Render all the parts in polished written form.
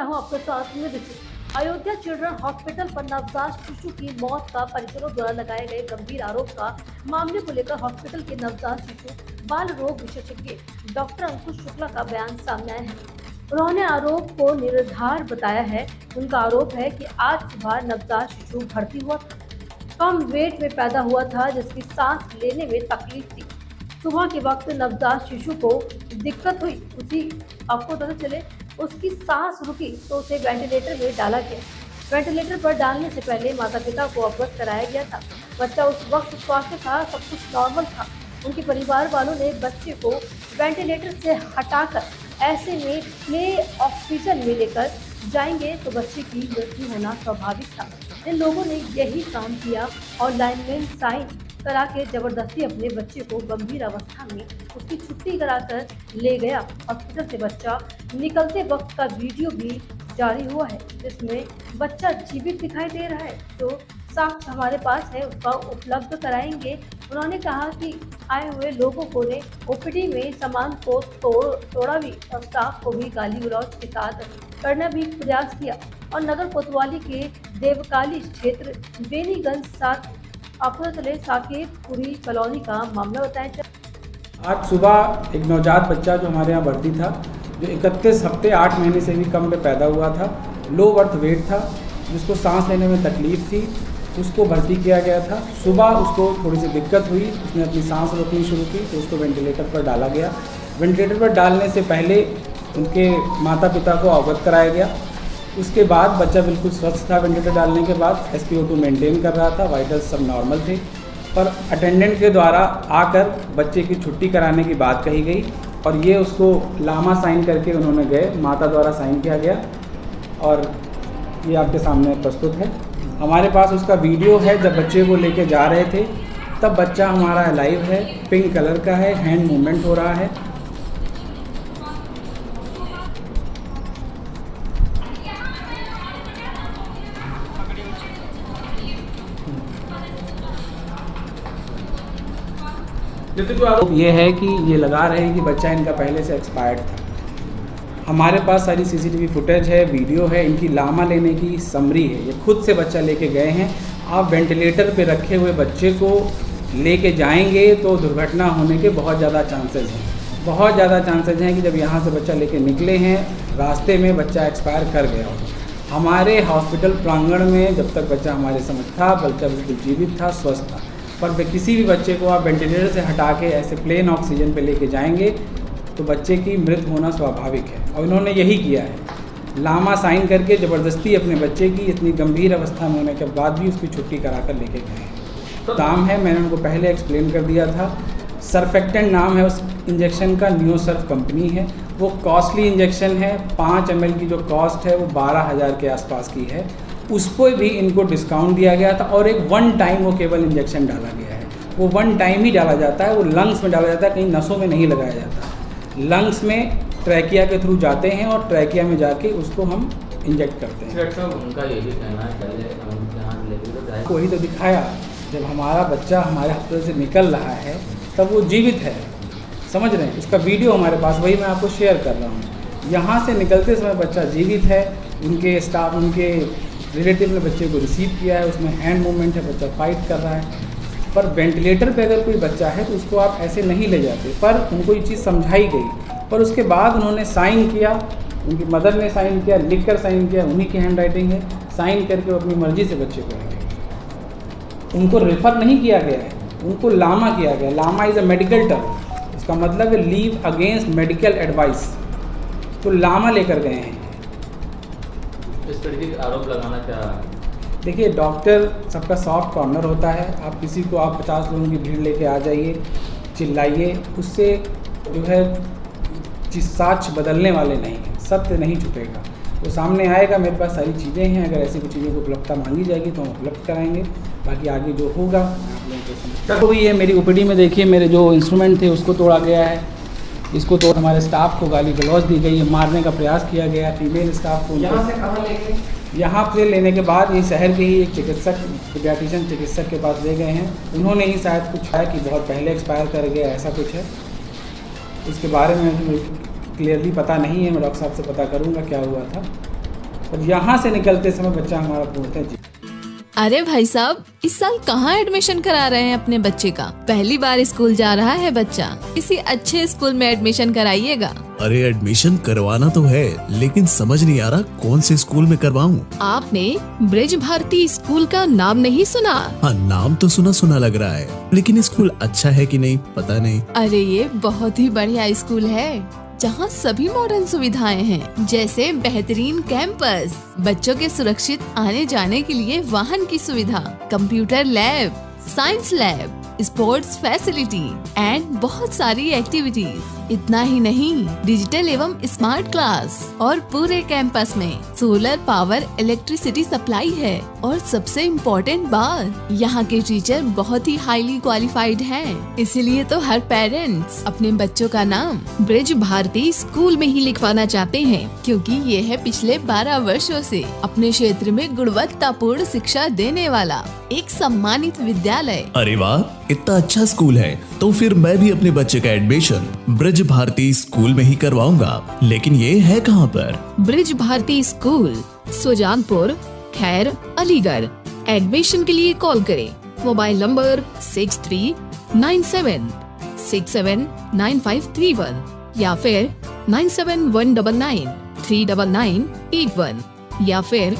मैं हूं आपके साथ में दिशा। अयोध्या चिल्ड्रन हॉस्पिटल पर नवजात शिशु की मौत का परिजनों द्वारा लगाए गए गंभीर आरोप का मामले को लेकर हॉस्पिटल के नवजात शिशु बाल रोग विशेषज्ञ डॉक्टर अंकुश शुक्ला का बयान सामने आया है। उन्होंने आरोप को निराधार बताया है। उनका आरोप है कि आज सुबह नवजात शिशु भर्ती हुआ था, कम वेट में पैदा हुआ था, जिसकी सांस लेने में तकलीफ थी। सुबह के वक्त नवजात शिशु को दिक्कत हुई, आपको पता चले उसकी सांस रुकी तो उसे वेंटिलेटर में डाला गया। वेंटिलेटर पर डालने से पहले माता पिता को अवगत कराया गया था। बच्चा उस वक्त स्वास्थ्य था, सब कुछ नॉर्मल था। उनके परिवार वालों ने बच्चे को वेंटिलेटर से हटाकर ऐसे में प्ले ऑक्सीजन में लेकर जाएंगे तो बच्चे की मृत्यु होना स्वाभाविक था। इन लोगों ने यही काम किया और लाइनमैन साइन करा के जबरदस्ती अपने बच्चे को गंभीर अवस्था में उसकी छुट्टी कराकर ले गया। हॉस्पिटल से बच्चा निकलते वक्त का वीडियो भी जारी हुआ है, जिसमें बच्चा जीवित दिखाई दे रहा है। जो साक्ष्य हमारे पास है उसका उपलब्ध कराएंगे। उन्होंने कहा कि आए हुए लोगों को ने ओपीडी में सामान को तोड़ा भी और स्टाफ को भी गाली गलौज के साथ करना भी प्रयास किया। और नगर कोतवाली के देवकाली क्षेत्र बेनीगंज साथ आपको चले साकेतपुरी कॉलोनी का मामला बताया। आज सुबह एक नवजात बच्चा जो हमारे यहाँ भर्ती था, जो 31 हफ्ते 8 महीने से भी कम में पैदा हुआ था, लो बर्थ वेट था, जिसको सांस लेने में तकलीफ़ थी, उसको भर्ती किया गया था। सुबह उसको थोड़ी सी दिक्कत हुई, उसने अपनी सांस रोकनी शुरू की तो उसको वेंटिलेटर पर डाला गया। वेंटिलेटर पर डालने से पहले उनके माता पिता को अवगत कराया गया। उसके बाद बच्चा बिल्कुल स्वस्थ था। वेंटिलेटर डालने के बाद SpO2 मेंटेन कर रहा था, वाइटल्स सब नॉर्मल थे। पर अटेंडेंट के द्वारा आकर बच्चे की छुट्टी कराने की बात कही गई और ये उसको लामा साइन करके उन्होंने गए, माता द्वारा साइन किया गया और ये आपके सामने प्रस्तुत है। हमारे पास उसका वीडियो है, जब बच्चे को लेके जा रहे थे तब बच्चा हमारा लाइव है, पिंक कलर का है, हैंड मूवमेंट हो रहा है। आरोप ये है कि ये लगा रहे हैं कि बच्चा इनका पहले से एक्सपायर्ड था। हमारे पास सारी CCTV फुटेज है, वीडियो है, इनकी लामा लेने की समरी है। ये खुद से बच्चा लेके गए हैं। आप वेंटिलेटर पे रखे हुए बच्चे को लेके जाएंगे तो दुर्घटना होने के बहुत ज़्यादा चांसेस हैं। बहुत ज़्यादा चांसेस हैं कि जब यहाँ से बच्चा लेके निकले हैं, रास्ते में बच्चा एक्सपायर कर गया हो। हमारे हॉस्पिटल प्रांगण में जब तक बच्चा हमारे समझ था, बच्चा बिल्कुल जीवित था, स्वस्थ था। पर किसी भी बच्चे को आप वेंटिलेटर से हटा के ऐसे प्लेन ऑक्सीजन पे लेके जाएंगे तो बच्चे की मृत्यु होना स्वाभाविक है। और इन्होंने यही किया है, लामा साइन करके ज़बरदस्ती अपने बच्चे की इतनी गंभीर अवस्था में होने के बाद भी उसकी छुट्टी करा कर लेके गए हैं। दाम है, मैंने उनको पहले एक्सप्लेन कर दिया था। सर्फेक्टेंट नाम है उस इंजेक्शन का, नियोसर्फ कंपनी है। वो कॉस्टली इंजेक्शन है। 5 ml की जो कॉस्ट है वो 12,000 के आसपास की है। उस पर भी इनको डिस्काउंट दिया गया था और एक 1 टाइम वो केवल इंजेक्शन डाला गया है। वो 1 टाइम ही डाला जाता है, वो लंग्स में डाला जाता है, कहीं नसों में नहीं लगाया जाता। लंग्स में ट्रैकिया के थ्रू जाते हैं और ट्रैकिया में जाके उसको हम इंजेक्ट करते हैं। उनका ये भी कहना है पहले वही तो दिखाया, जब हमारा बच्चा हमारे हॉस्पिटल से निकल रहा है तब वो जीवित है, समझ रहे हैं। उसका वीडियो हमारे पास, वही मैं आपको शेयर कर रहा हूँ। यहाँ से निकलते समय बच्चा जीवित है। उनके स्टाफ, उनके रिलेटिव ने बच्चे को रिसीव किया है, उसमें हैंड मूवमेंट है, बच्चा फाइट कर रहा है। पर वेंटिलेटर पे अगर कोई बच्चा है तो उसको आप ऐसे नहीं ले जाते। पर उनको ये चीज़ समझाई गई, पर उसके बाद उन्होंने साइन किया, उनकी मदर ने साइन किया, लिख कर साइन किया, उन्हीं की हैंड राइटिंग है। साइन करके वो अपनी मर्जी से बच्चे को ले गए। उनको रेफ़र नहीं किया गया है, उनको लामा किया गया। LAMA is a medical term, उसका मतलब है लीव अगेंस्ट मेडिकल एडवाइस। तो लामा लेकर गए हैं। इस तरीके के आरोप लगाना क्या? देखिए, डॉक्टर सबका सॉफ्ट कॉर्नर होता है। आप किसी को, आप 50 लोगों की भीड़ लेके आ जाइए, चिल्लाइए, उससे जो है साक्ष्य बदलने वाले नहीं हैं, सत्य नहीं छुपेगा, वो सामने आएगा। मेरे पास सारी चीज़ें हैं, अगर ऐसी कुछ चीज़ों को उपलब्धता मांगी जाएगी तो हम उपलब्ध कराएंगे। बाकी आगे जो होगा आप लोगों को समझ। तो ये मेरी OPD में देखिए, मेरे जो इंस्ट्रूमेंट थे उसको तोड़ा गया है, इसको तो हमारे स्टाफ को गाली गलौज दी गई है, मारने का प्रयास किया गया है फीमेल स्टाफ को। यहाँ से कहाँ लेके? यहाँ से लेने के बाद ये शहर के ही एक चिकित्सक, पीडियाट्रिशियन चिकित्सक के पास ले गए हैं। उन्होंने ही शायद कुछ है कि बहुत पहले एक्सपायर कर गया, ऐसा कुछ है। उसके बारे में क्लियरली पता नहीं है, मैं डॉक्टर साहब से पता करूँगा क्या हुआ था। और यहाँ से निकलते समय बच्चा हमारा पूछता है जी। अरे भाई साहब, इस साल कहाँ एडमिशन करा रहे हैं अपने बच्चे का? पहली बार स्कूल जा रहा है बच्चा, किसी अच्छे स्कूल में एडमिशन कराइएगा। अरे एडमिशन करवाना तो है, लेकिन समझ नहीं आ रहा कौन से स्कूल में करवाऊं। आपने ब्रिज भारती स्कूल का नाम नहीं सुना? हाँ, नाम तो सुना सुना लग रहा है, लेकिन स्कूल अच्छा है कि नहीं पता नहीं। अरे ये बहुत ही बढ़िया स्कूल है, जहाँ सभी मॉडर्न सुविधाएं हैं, जैसे बेहतरीन कैंपस, बच्चों के सुरक्षित आने जाने के लिए वाहन की सुविधा, computer lab, science lab, sports facility and बहुत सारी एक्टिविटीज। इतना ही नहीं, डिजिटल एवं स्मार्ट क्लास और पूरे कैंपस में सोलर पावर इलेक्ट्रिसिटी सप्लाई है। और सबसे इम्पोर्टेंट बात, यहाँ के टीचर बहुत ही हाईली क्वालिफाइड हैं। इसीलिए तो हर पेरेंट्स अपने बच्चों का नाम ब्रिज भारती स्कूल में ही लिखवाना चाहते हैं, क्योंकि ये है पिछले 12 वर्षों से अपने क्षेत्र में गुणवत्तापूर्ण शिक्षा देने वाला एक सम्मानित विद्यालय। अरे वाह, इतना अच्छा स्कूल है तो फिर मैं भी अपने बच्चे का एडमिशन ब्रिज भारती स्कूल में ही करवाऊंगा। लेकिन ये है कहाँ पर? ब्रिज भारती स्कूल, सुजानपुर, खैर, अलीगढ़। एडमिशन के लिए कॉल करें। मोबाइल नंबर 6397679531 या फिर 9719939981 या फिर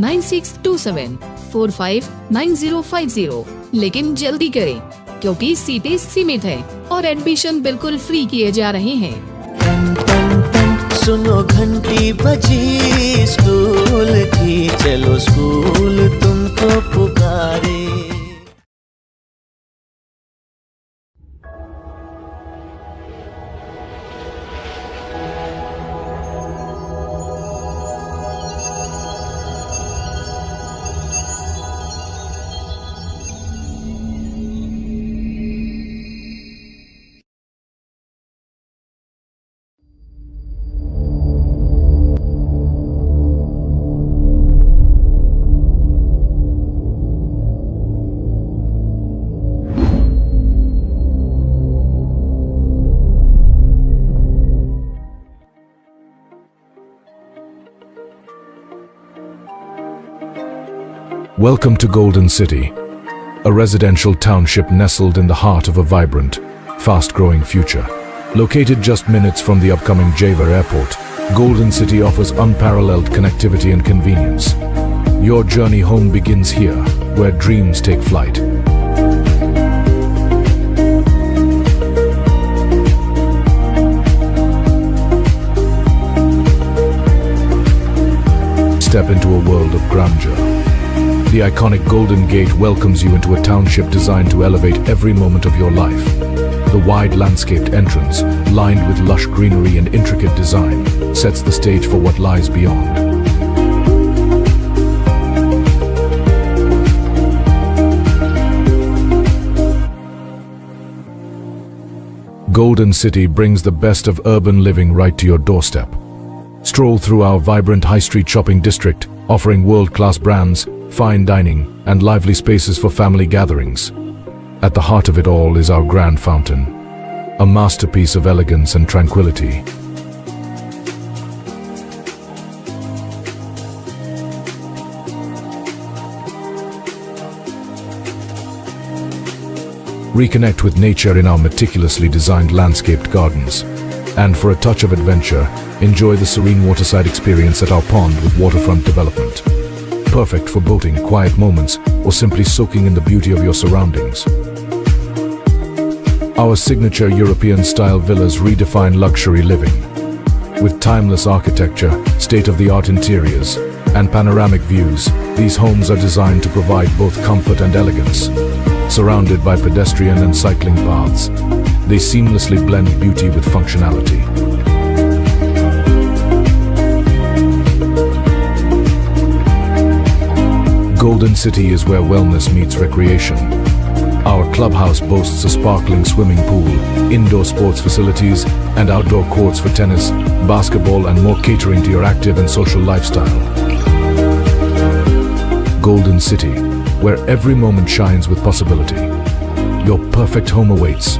9627459050। लेकिन जल्दी करें, क्योंकि सीटें सीमित हैं और एडमिशन बिल्कुल फ्री किए जा रहे हैं। सुनो घंटी बजी स्कूल की, चलो स्कूल तुमको पुकारे। Welcome to Golden City, a residential township nestled in the heart of a vibrant, fast-growing future. Located just minutes from the upcoming Java Airport, Golden City offers unparalleled connectivity and convenience. Your journey home begins here, where dreams take flight. Step into a world of grandeur. The iconic Golden Gate welcomes you into a township designed to elevate every moment of your life. The wide landscaped entrance, lined with lush greenery and intricate design, sets the stage for what lies beyond. Golden City brings the best of urban living right to your doorstep. Stroll through our vibrant high street shopping district, offering world-class brands, fine dining, and lively spaces for family gatherings. At the heart of it all is our grand fountain, a masterpiece of elegance and tranquility. Reconnect with nature in our meticulously designed landscaped gardens. And for a touch of adventure, enjoy the serene waterside experience at our pond with waterfront development. Perfect for boating, quiet moments, or simply soaking in the beauty of your surroundings. Our signature European-style villas redefine luxury living. With timeless architecture, state-of-the-art interiors, and panoramic views, these homes are designed to provide both comfort and elegance. Surrounded by pedestrian and cycling paths, they seamlessly blend beauty with functionality. Golden City is where wellness meets recreation. Our clubhouse boasts a sparkling swimming pool, indoor sports facilities, and outdoor courts for tennis, basketball, and more, catering to your active and social lifestyle. Golden City, where every moment shines with possibility. Your perfect home awaits.